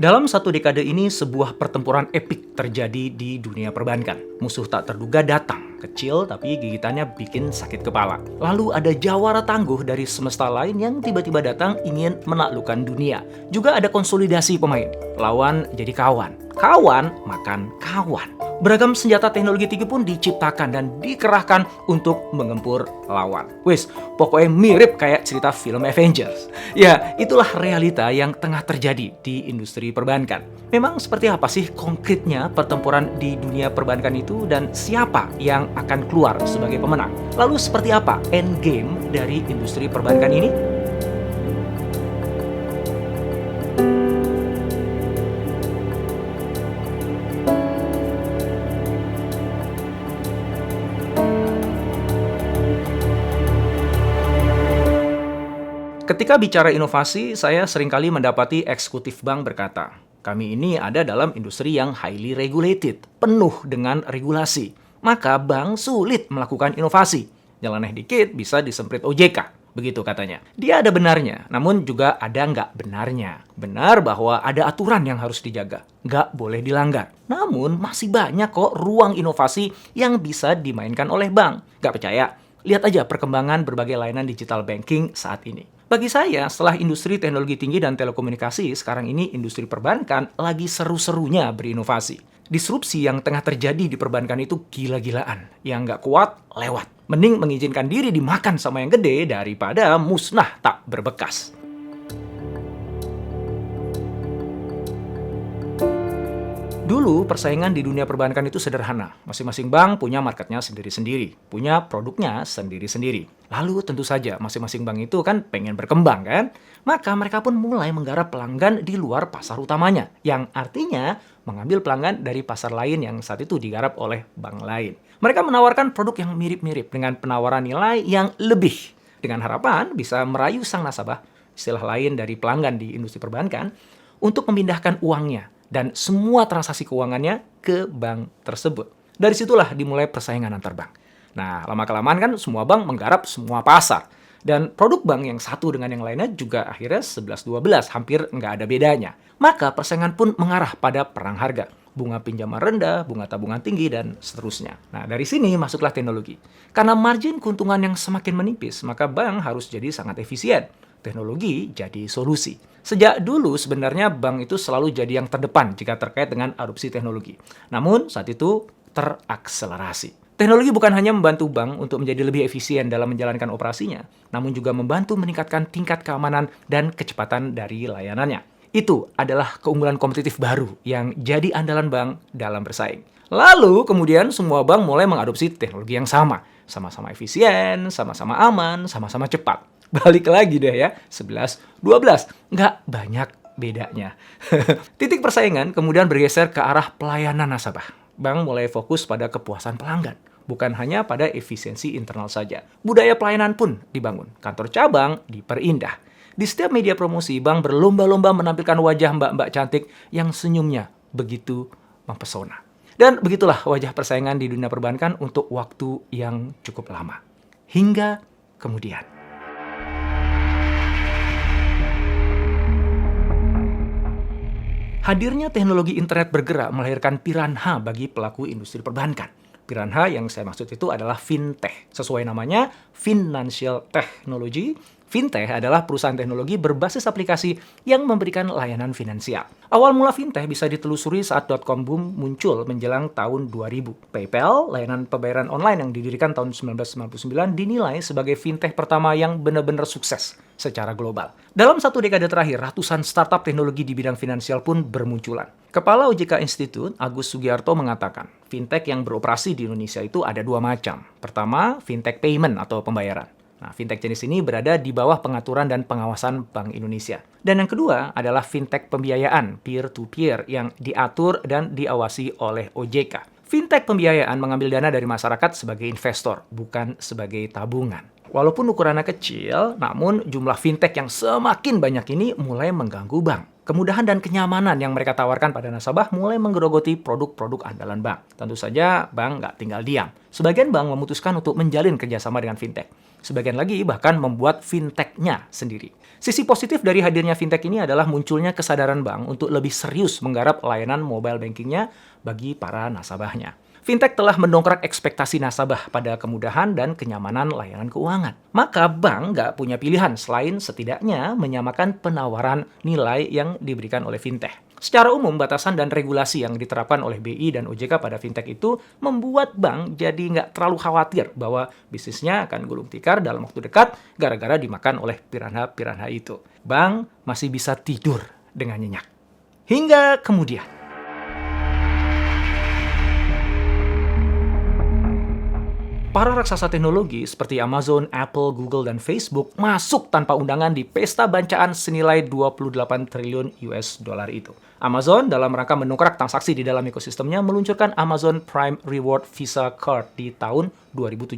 Dalam satu dekade ini, sebuah pertempuran epik terjadi di dunia perbankan. Musuh tak terduga datang, kecil tapi gigitannya bikin sakit kepala. Lalu ada jawara tangguh dari semesta lain yang tiba-tiba datang ingin menaklukkan dunia. Juga ada konsolidasi pemain. Lawan jadi kawan. Kawan makan kawan. Beragam senjata teknologi tinggi pun diciptakan dan dikerahkan untuk mengempur lawan. Wis, pokoknya mirip kayak cerita film Avengers. Ya, itulah realita yang tengah terjadi di industri perbankan. Memang seperti apa sih konkretnya pertempuran di dunia perbankan itu dan siapa yang akan keluar sebagai pemenang? Lalu seperti apa endgame dari industri perbankan ini? Ketika bicara inovasi, saya seringkali mendapati eksekutif bank berkata, kami ini ada dalam industri yang highly regulated, penuh dengan regulasi. Maka bank sulit melakukan inovasi. Nyeleneh dikit bisa disemprit OJK, begitu katanya. Dia ada benarnya, namun juga ada nggak benarnya. Benar bahwa ada aturan yang harus dijaga, nggak boleh dilanggar. Namun masih banyak kok ruang inovasi yang bisa dimainkan oleh bank. Nggak percaya? Lihat aja perkembangan berbagai layanan digital banking saat ini. Bagi saya, setelah industri teknologi tinggi dan telekomunikasi, sekarang ini industri perbankan lagi seru-serunya berinovasi. Disrupsi yang tengah terjadi di perbankan itu gila-gilaan. Yang nggak kuat, lewat. Mending mengizinkan diri dimakan sama yang gede daripada musnah tak berbekas. Dulu, persaingan di dunia perbankan itu sederhana. Masing-masing bank punya marketnya sendiri-sendiri, punya produknya sendiri-sendiri. Lalu tentu saja, masing-masing bank itu kan pengen berkembang kan? Maka mereka pun mulai menggarap pelanggan di luar pasar utamanya, yang artinya mengambil pelanggan dari pasar lain yang saat itu digarap oleh bank lain. Mereka menawarkan produk yang mirip-mirip dengan penawaran nilai yang lebih, dengan harapan bisa merayu sang nasabah, istilah lain dari pelanggan di industri perbankan, untuk memindahkan uangnya dan semua transaksi keuangannya ke bank tersebut. Dari situlah dimulai persaingan antar bank. Nah, lama-kelamaan kan semua bank menggarap semua pasar. Dan produk bank yang satu dengan yang lainnya juga akhirnya 11-12, hampir nggak ada bedanya. Maka persaingan pun mengarah pada perang harga. Bunga pinjaman rendah, bunga tabungan tinggi, dan seterusnya. Nah, dari sini masuklah teknologi. Karena margin keuntungan yang semakin menipis, maka bank harus jadi sangat efisien. Teknologi jadi solusi. Sejak dulu sebenarnya bank itu selalu jadi yang terdepan jika terkait dengan adopsi teknologi. Namun saat itu terakselerasi. Teknologi bukan hanya membantu bank untuk menjadi lebih efisien dalam menjalankan operasinya, namun juga membantu meningkatkan tingkat keamanan dan kecepatan dari layanannya. Itu adalah keunggulan kompetitif baru yang jadi andalan bank dalam bersaing. Lalu kemudian semua bank mulai mengadopsi teknologi yang sama. Sama-sama efisien, sama-sama aman, sama-sama cepat. Balik lagi deh ya, 11-12. Nggak banyak bedanya. Titik persaingan kemudian bergeser ke arah pelayanan nasabah. Bank mulai fokus pada kepuasan pelanggan, bukan hanya pada efisiensi internal saja. Budaya pelayanan pun dibangun. Kantor cabang diperindah. Di setiap media promosi, bank berlomba-lomba menampilkan wajah mbak-mbak cantik yang senyumnya begitu mempesona. Dan begitulah wajah persaingan di dunia perbankan untuk waktu yang cukup lama. Hingga kemudian. Hadirnya teknologi internet bergerak melahirkan piranha bagi pelaku industri perbankan. Piranha yang saya maksud itu adalah fintech. Sesuai namanya, financial technology. Fintech adalah perusahaan teknologi berbasis aplikasi yang memberikan layanan finansial. Awal mula fintech bisa ditelusuri saat .com boom muncul menjelang tahun 2000. PayPal, layanan pembayaran online yang didirikan tahun 1999, dinilai sebagai fintech pertama yang benar-benar sukses secara global. Dalam satu dekade terakhir, ratusan startup teknologi di bidang finansial pun bermunculan. Kepala OJK Institute, Agus Sugiarto mengatakan, fintech yang beroperasi di Indonesia itu ada dua macam. Pertama, fintech payment atau pembayaran. Nah, fintech jenis ini berada di bawah pengaturan dan pengawasan Bank Indonesia. Dan yang kedua adalah fintech pembiayaan, peer-to-peer, yang diatur dan diawasi oleh OJK. Fintech pembiayaan mengambil dana dari masyarakat sebagai investor, bukan sebagai tabungan. Walaupun ukurannya kecil, namun jumlah fintech yang semakin banyak ini mulai mengganggu bank. Kemudahan dan kenyamanan yang mereka tawarkan pada nasabah mulai menggerogoti produk-produk andalan bank. Tentu saja, bank nggak tinggal diam. Sebagian bank memutuskan untuk menjalin kerjasama dengan fintech. Sebagian lagi bahkan membuat fintech-nya sendiri. Sisi positif dari hadirnya fintech ini adalah munculnya kesadaran bank untuk lebih serius menggarap layanan mobile banking-nya bagi para nasabahnya. Fintech telah mendongkrak ekspektasi nasabah pada kemudahan dan kenyamanan layanan keuangan. Maka bank nggak punya pilihan selain setidaknya menyamakan penawaran nilai yang diberikan oleh fintech. Secara umum, batasan dan regulasi yang diterapkan oleh BI dan OJK pada fintech itu membuat bank jadi nggak terlalu khawatir bahwa bisnisnya akan gulung tikar dalam waktu dekat gara-gara dimakan oleh piranha-piranha itu. Bank masih bisa tidur dengan nyenyak. Hingga kemudian. Para raksasa teknologi seperti Amazon, Apple, Google, dan Facebook masuk tanpa undangan di pesta bancaan senilai 28 triliun US dollar itu. Amazon dalam rangka mendongkrak transaksi di dalam ekosistemnya meluncurkan Amazon Prime Reward Visa Card di tahun 2017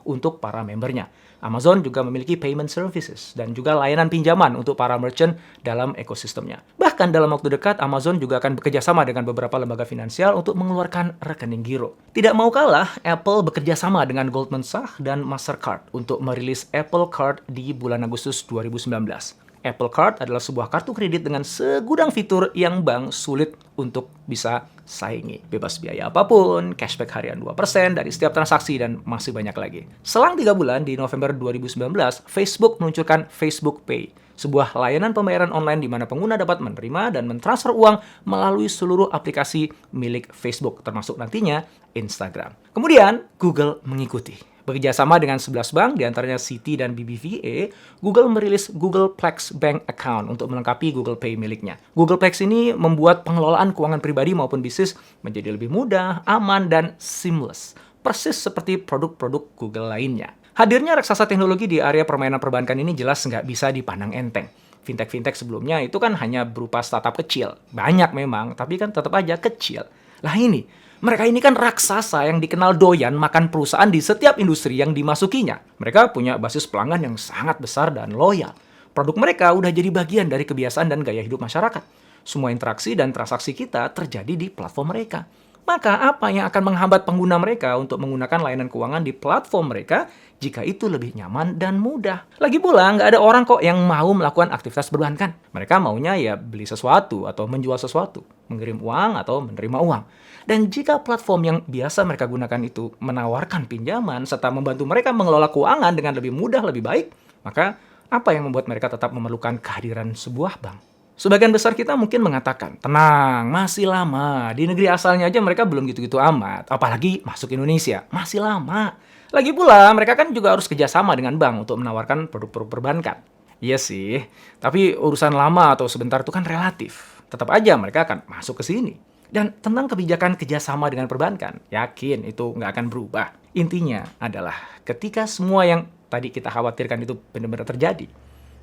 untuk para membernya. Amazon juga memiliki payment services dan juga layanan pinjaman untuk para merchant dalam ekosistemnya. Bahkan dalam waktu dekat, Amazon juga akan bekerjasama dengan beberapa lembaga finansial untuk mengeluarkan rekening giro. Tidak mau kalah, Apple bekerjasama dengan Goldman Sachs dan Mastercard untuk merilis Apple Card di bulan Agustus 2019. Apple Card adalah sebuah kartu kredit dengan segudang fitur yang bank sulit untuk bisa saingi. Bebas biaya apapun, cashback harian 2% dari setiap transaksi, dan masih banyak lagi. Selang 3 bulan di November 2019, Facebook meluncurkan Facebook Pay, sebuah layanan pembayaran online di mana pengguna dapat menerima dan mentransfer uang melalui seluruh aplikasi milik Facebook, termasuk nantinya Instagram. Kemudian, Google mengikuti. Bekerjasama dengan 11 bank, diantaranya Citi dan BBVA, Google merilis Google Plex Bank Account untuk melengkapi Google Pay miliknya. Google Plex ini membuat pengelolaan keuangan pribadi maupun bisnis menjadi lebih mudah, aman, dan seamless. Persis seperti produk-produk Google lainnya. Hadirnya raksasa teknologi di area permainan perbankan ini jelas nggak bisa dipandang enteng. Fintech-fintech sebelumnya itu kan hanya berupa startup kecil. Banyak memang, tapi kan tetap aja kecil. Lah ini, mereka ini kan raksasa yang dikenal doyan makan perusahaan di setiap industri yang dimasukinya. Mereka punya basis pelanggan yang sangat besar dan loyal. Produk mereka udah jadi bagian dari kebiasaan dan gaya hidup masyarakat. Semua interaksi dan transaksi kita terjadi di platform mereka. Maka apa yang akan menghambat pengguna mereka untuk menggunakan layanan keuangan di platform mereka jika itu lebih nyaman dan mudah? Lagi pula, nggak ada orang kok yang mau melakukan aktivitas perbankan. Mereka maunya ya beli sesuatu atau menjual sesuatu, mengirim uang atau menerima uang. Dan jika platform yang biasa mereka gunakan itu menawarkan pinjaman serta membantu mereka mengelola keuangan dengan lebih mudah, lebih baik, maka apa yang membuat mereka tetap memerlukan kehadiran sebuah bank? Sebagian besar kita mungkin mengatakan, tenang, masih lama. Di negeri asalnya aja mereka belum gitu-gitu amat. Apalagi masuk Indonesia, masih lama. Lagi pula, mereka kan juga harus kerjasama dengan bank untuk menawarkan produk-produk perbankan. Iya sih, tapi urusan lama atau sebentar itu kan relatif. Tetap aja mereka akan masuk ke sini. Dan tentang kebijakan kerjasama dengan perbankan, yakin itu nggak akan berubah. Intinya adalah ketika semua yang tadi kita khawatirkan itu benar-benar terjadi,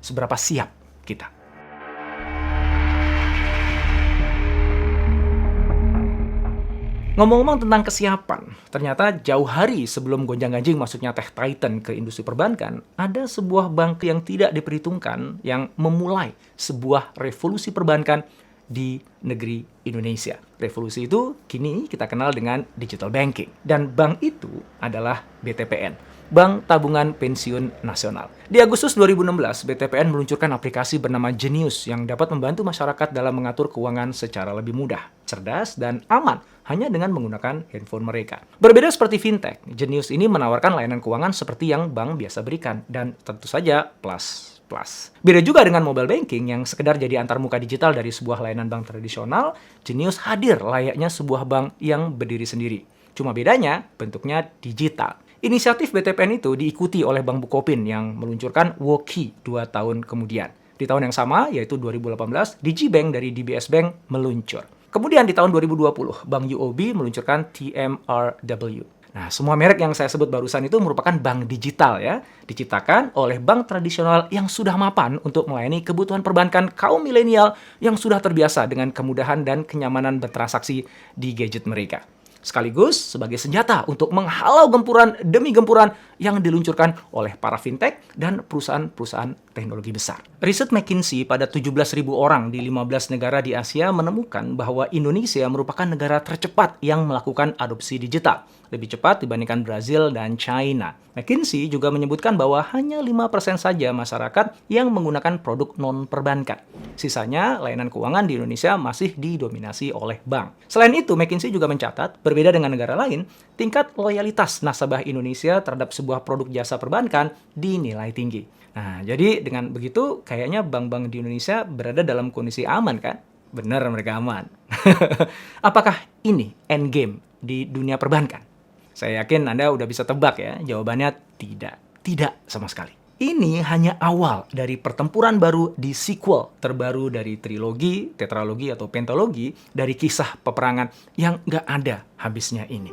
seberapa siap kita. Ngomong-ngomong tentang kesiapan, ternyata jauh hari sebelum gonjang-ganjing masuknya Tech Titan ke industri perbankan, ada sebuah bank yang tidak diperhitungkan yang memulai sebuah revolusi perbankan di negeri Indonesia. Revolusi itu kini kita kenal dengan digital banking. Dan bank itu adalah BTPN. Bank Tabungan Pensiun Nasional. Di Agustus 2016, BTPN meluncurkan aplikasi bernama Genius yang dapat membantu masyarakat dalam mengatur keuangan secara lebih mudah, cerdas, dan aman hanya dengan menggunakan handphone mereka. Berbeda seperti fintech, Genius ini menawarkan layanan keuangan seperti yang bank biasa berikan dan tentu saja plus. Beda juga dengan mobile banking yang sekedar jadi antarmuka digital dari sebuah layanan bank tradisional, Genius hadir layaknya sebuah bank yang berdiri sendiri. Cuma bedanya bentuknya digital. Inisiatif BTPN itu diikuti oleh Bank Bukopin yang meluncurkan Woki 2 tahun kemudian. Di tahun yang sama, yaitu 2018, Digibank dari DBS Bank meluncur. Kemudian di tahun 2020, Bank UOB meluncurkan TMRW. Nah, semua merek yang saya sebut barusan itu merupakan bank digital ya, diciptakan oleh bank tradisional yang sudah mapan untuk melayani kebutuhan perbankan kaum milenial yang sudah terbiasa dengan kemudahan dan kenyamanan bertransaksi di gadget mereka. sekaligus sebagai senjata untuk menghalau gempuran demi gempuran yang diluncurkan oleh para fintech dan perusahaan-perusahaan teknologi besar. Riset McKinsey pada 17.000 orang di 15 negara di Asia menemukan bahwa Indonesia merupakan negara tercepat yang melakukan adopsi digital, lebih cepat dibandingkan Brazil dan China. McKinsey juga menyebutkan bahwa hanya 5% saja masyarakat yang menggunakan produk non-perbankan. Sisanya, layanan keuangan di Indonesia masih didominasi oleh bank. Selain itu, McKinsey juga mencatat, berbeda dengan negara lain, tingkat loyalitas nasabah Indonesia terhadap sebuah produk jasa perbankan dinilai tinggi. Nah, jadi dengan begitu, kayaknya bank-bank di Indonesia berada dalam kondisi aman, kan? Benar, mereka aman. Apakah ini endgame di dunia perbankan? Saya yakin Anda udah bisa tebak ya, jawabannya tidak. Tidak sama sekali. Ini hanya awal dari pertempuran baru di sequel terbaru dari trilogi, tetralogi, atau pentalogi dari kisah peperangan yang nggak ada habisnya ini.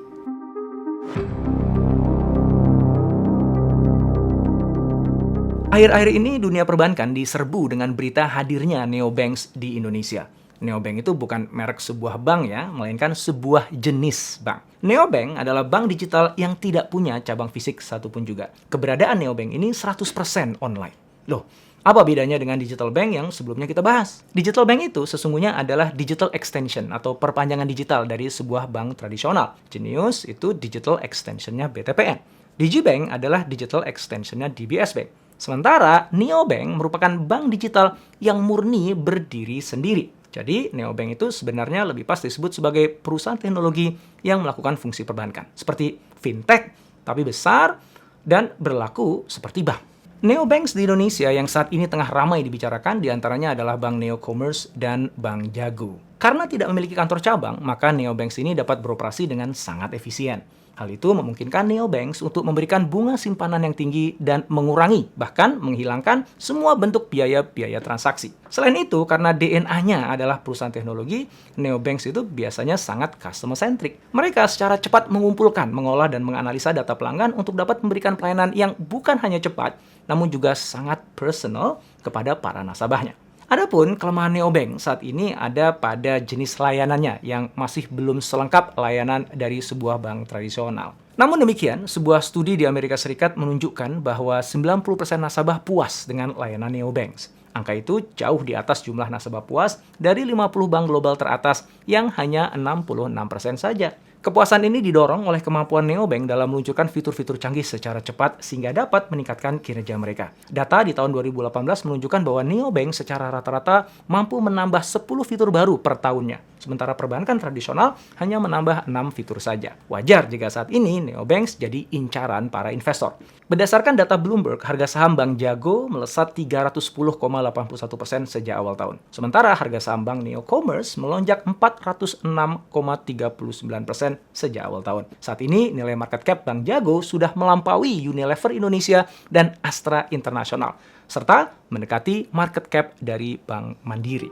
Akhir-akhir ini dunia perbankan diserbu dengan berita hadirnya neobanks di Indonesia. Neobank itu bukan merek sebuah bank ya, melainkan sebuah jenis bank. Neobank adalah bank digital yang tidak punya cabang fisik satupun juga. Keberadaan neobank ini 100% online. Loh, apa bedanya dengan digital bank yang sebelumnya kita bahas? Digital bank itu sesungguhnya adalah digital extension atau perpanjangan digital dari sebuah bank tradisional. Jenius itu digital extensionnya BTPN. Digibank adalah digital extensionnya DBS Bank. Sementara neobank merupakan bank digital yang murni berdiri sendiri. Jadi, neobank itu sebenarnya lebih pas disebut sebagai perusahaan teknologi yang melakukan fungsi perbankan. Seperti fintech, tapi besar dan berlaku seperti bank. Neobanks di Indonesia yang saat ini tengah ramai dibicarakan diantaranya adalah Bank Neo Commerce dan Bank Jago. Karena tidak memiliki kantor cabang, maka neobanks ini dapat beroperasi dengan sangat efisien. Hal itu memungkinkan neobanks untuk memberikan bunga simpanan yang tinggi dan mengurangi, bahkan menghilangkan semua bentuk biaya-biaya transaksi. Selain itu, karena DNA-nya adalah perusahaan teknologi, neobanks itu biasanya sangat customer-centric. Mereka secara cepat mengumpulkan, mengolah, dan menganalisa data pelanggan untuk dapat memberikan pelayanan yang bukan hanya cepat, namun juga sangat personal kepada para nasabahnya. Adapun kelemahan neobank saat ini ada pada jenis layanannya yang masih belum selengkap layanan dari sebuah bank tradisional. Namun demikian, sebuah studi di Amerika Serikat menunjukkan bahwa 90% nasabah puas dengan layanan neobanks. Angka itu jauh di atas jumlah nasabah puas dari 50 bank global teratas yang hanya 66% saja. Kepuasan ini didorong oleh kemampuan neobank dalam meluncurkan fitur-fitur canggih secara cepat sehingga dapat meningkatkan kinerja mereka. Data di tahun 2018 menunjukkan bahwa neobank secara rata-rata mampu menambah 10 fitur baru per tahunnya. Sementara perbankan tradisional hanya menambah 6 fitur saja. Wajar jika saat ini neobanks jadi incaran para investor. Berdasarkan data Bloomberg, harga saham Bank Jago melesat 310,81% sejak awal tahun. Sementara harga saham Bank Neo Commerce melonjak 406,39% sejak awal tahun. Saat ini nilai market cap Bank Jago sudah melampaui Unilever Indonesia dan Astra International, serta mendekati market cap dari Bank Mandiri.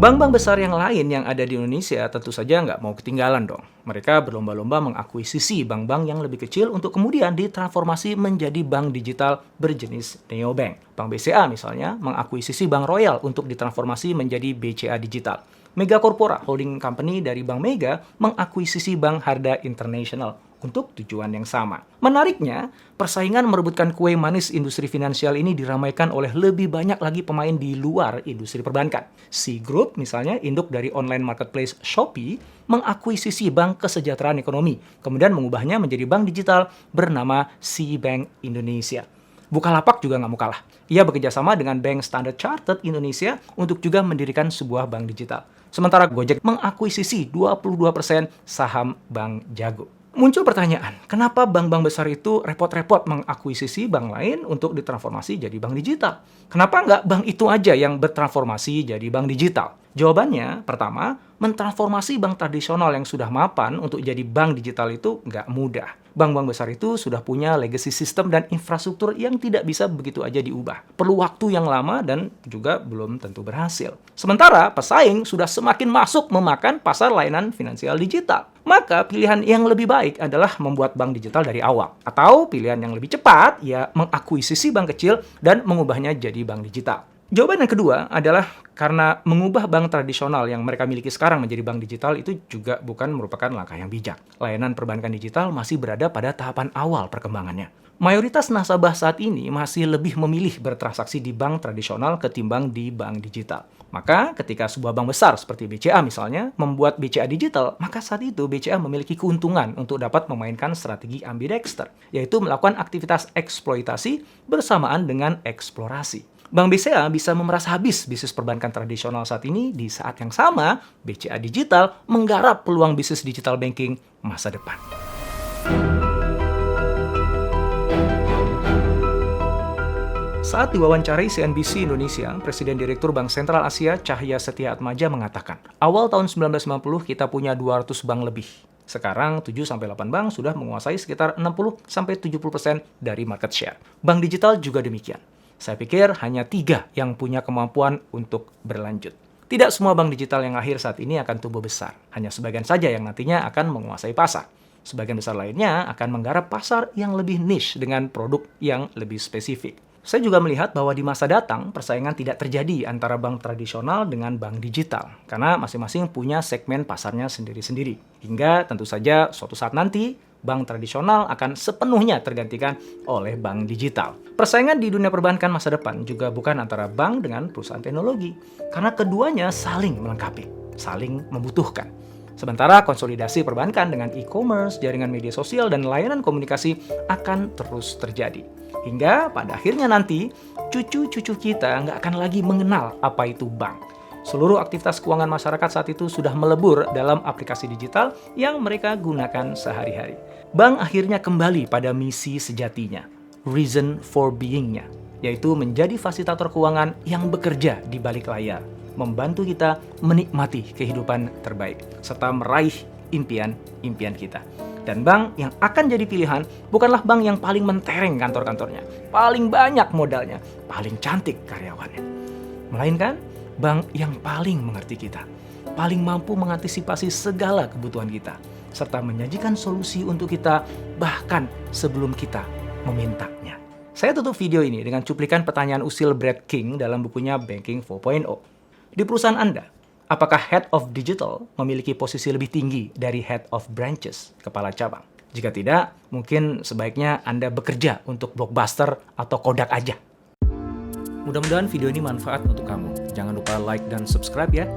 Bank-bank besar yang lain yang ada di Indonesia tentu saja nggak mau ketinggalan dong. Mereka berlomba-lomba mengakuisisi bank-bank yang lebih kecil untuk kemudian ditransformasi menjadi bank digital berjenis neobank. Bank BCA misalnya mengakuisisi Bank Royal untuk ditransformasi menjadi BCA Digital. Mega Corpora, holding company dari Bank Mega, mengakuisisi Bank Harda International untuk tujuan yang sama. Menariknya, persaingan merebutkan kue manis industri finansial ini diramaikan oleh lebih banyak lagi pemain di luar industri perbankan. Sea Group, misalnya induk dari online marketplace Shopee, mengakuisisi Bank Kesejahteraan Ekonomi, kemudian mengubahnya menjadi bank digital bernama Sea Bank Indonesia. Bukalapak juga nggak mau kalah. Ia bekerjasama dengan Bank Standard Chartered Indonesia untuk juga mendirikan sebuah bank digital. Sementara Gojek mengakuisisi 22% saham Bank Jago. Muncul pertanyaan, kenapa bank-bank besar itu repot-repot mengakuisisi bank lain untuk ditransformasi jadi bank digital? Kenapa nggak bank itu aja yang bertransformasi jadi bank digital? Jawabannya, pertama, mentransformasi bank tradisional yang sudah mapan untuk jadi bank digital itu nggak mudah. Bank-bank besar itu sudah punya legacy system dan infrastruktur yang tidak bisa begitu aja diubah. Perlu waktu yang lama dan juga belum tentu berhasil. Sementara pesaing sudah semakin masuk memakan pasar layanan finansial digital. Maka pilihan yang lebih baik adalah membuat bank digital dari awal. Atau pilihan yang lebih cepat, ya mengakuisisi bank kecil dan mengubahnya jadi bank digital. Jawaban yang kedua adalah karena mengubah bank tradisional yang mereka miliki sekarang menjadi bank digital itu juga bukan merupakan langkah yang bijak. Layanan perbankan digital masih berada pada tahapan awal perkembangannya. Mayoritas nasabah saat ini masih lebih memilih bertransaksi di bank tradisional ketimbang di bank digital. Maka ketika sebuah bank besar seperti BCA misalnya membuat BCA digital, maka saat itu BCA memiliki keuntungan untuk dapat memainkan strategi ambidexter, yaitu melakukan aktivitas eksploitasi bersamaan dengan eksplorasi. Bank BCA bisa memeras habis bisnis perbankan tradisional saat ini, di saat yang sama BCA Digital menggarap peluang bisnis digital banking masa depan. Saat diwawancarai CNBC Indonesia, Presiden Direktur Bank Sentral Asia Cahya Setia Atmaja mengatakan, awal tahun 1990 kita punya 200 bank lebih. Sekarang 7-8 bank sudah menguasai sekitar 60-70% dari market share. Bank digital juga demikian. Saya pikir hanya 3 yang punya kemampuan untuk berlanjut. Tidak semua bank digital yang lahir saat ini akan tumbuh besar. Hanya sebagian saja yang nantinya akan menguasai pasar. Sebagian besar lainnya akan menggarap pasar yang lebih niche dengan produk yang lebih spesifik. Saya juga melihat bahwa di masa datang, persaingan tidak terjadi antara bank tradisional dengan bank digital. Karena masing-masing punya segmen pasarnya sendiri-sendiri. Hingga tentu saja suatu saat nanti, bank tradisional akan sepenuhnya tergantikan oleh bank digital. Persaingan di dunia perbankan masa depan juga bukan antara bank dengan perusahaan teknologi. Karena keduanya saling melengkapi, saling membutuhkan. Sementara konsolidasi perbankan dengan e-commerce, jaringan media sosial, dan layanan komunikasi akan terus terjadi. Hingga pada akhirnya nanti, cucu-cucu kita nggak akan lagi mengenal apa itu bank. Seluruh aktivitas keuangan masyarakat saat itu sudah melebur dalam aplikasi digital yang mereka gunakan sehari-hari. Bank akhirnya kembali pada misi sejatinya, reason for being-nya, yaitu menjadi fasilitator keuangan yang bekerja di balik layar, membantu kita menikmati kehidupan terbaik, serta meraih impian-impian kita. Dan bank yang akan jadi pilihan bukanlah bank yang paling mentereng kantor-kantornya, paling banyak modalnya, paling cantik karyawannya. Melainkan bank yang paling mengerti kita, paling mampu mengantisipasi segala kebutuhan kita, serta menyajikan solusi untuk kita bahkan sebelum kita memintanya. Saya tutup video ini dengan cuplikan pertanyaan usil Brad King dalam bukunya Banking 4.0. Di perusahaan Anda, apakah Head of Digital memiliki posisi lebih tinggi dari Head of Branches, kepala cabang? Jika tidak, mungkin sebaiknya Anda bekerja untuk Blockbuster atau Kodak aja. Mudah-mudahan video ini manfaat untuk kamu. Jangan lupa like dan subscribe ya.